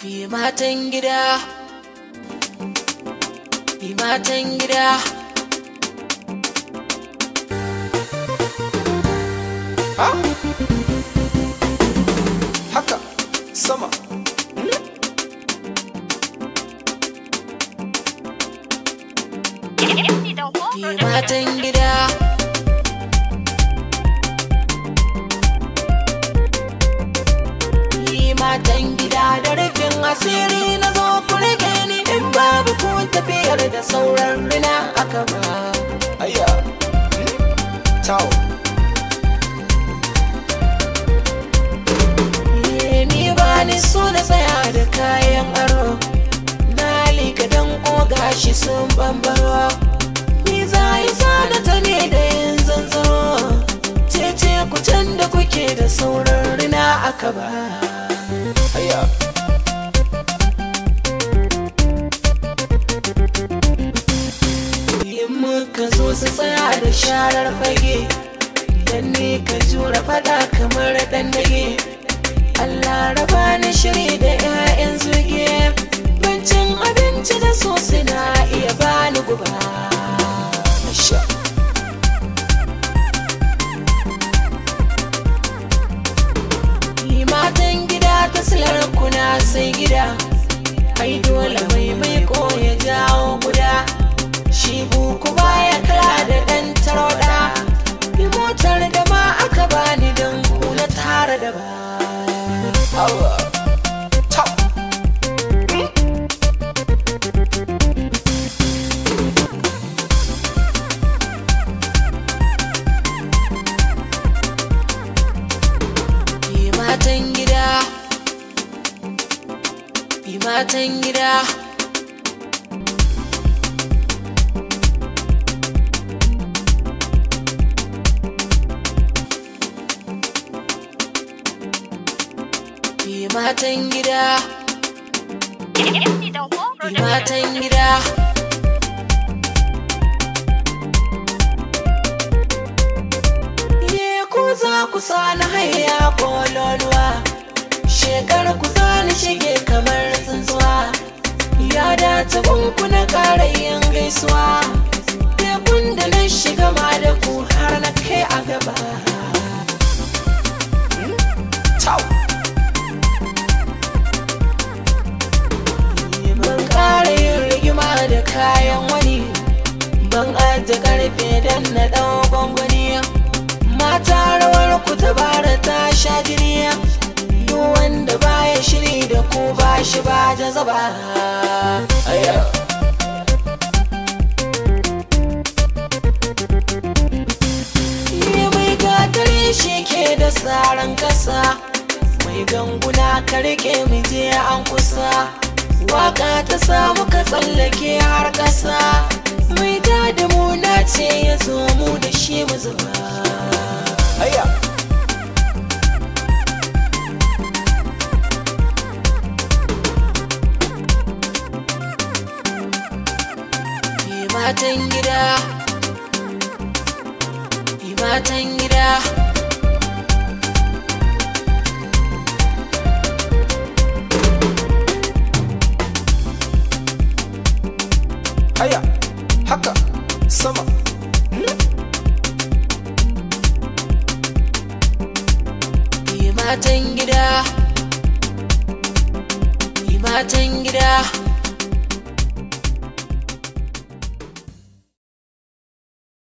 Matan gida, matan gida. Haka sama. Matan gida. Matan gida da rufin asiri na zo ku rike ni in babu ku tafiyar da sauran rina aka ba. Ayya. Tau. Ni ba ni so na tsaya da kayan aro, na liƙa dan ko gashi sun bambaro. Ni za yi sada ta ne da yin zanzaro, cece ku can da kuke da sauran rina aka ba. Ayya. In muka zo su tsaya da sharar fage, dan ne ka jura fada kamar dan dage. Allah raba ni shiri da 'ya'yan zuge, bancin abinci da so suna iya bani guba. Asha. Matan gida ta silar kuna sai gida, ai dole mai ko ya jawo guda. Shi buku baya kala da ɗan taroda, bi motar da ma aka bani don kula tare da ba. Awa. Tau. Matan gida, matan gida. Matan gida, matan gida. Ye ku za ku sani haya kololuwa, shekar ku sani shige kamar tsuntsuwa. Ya dace gunku na ƙara yin gaisuwa, tekun da na shiga ma da ku har na kai a gaba. Tau. Ban ƙara yin rigima da kayan wani, ban ajiye ƙarfe don na ɗau gwangwani. Mata rawar ku tabara ta sha jini, duk wanda baya shiri da ku ba shi ba jazaba. Ayya. Mai gatari shi ke da tsaron kasa, mai ganguna ka rike mu je an kusa. Waka ta samu ka tsallake har kasa, mai da mu na ce ya zo mu da shi mu zuba. Ayya. Matan gida, matan gida. Ayya. Haka sama. Matan gida, matan gida.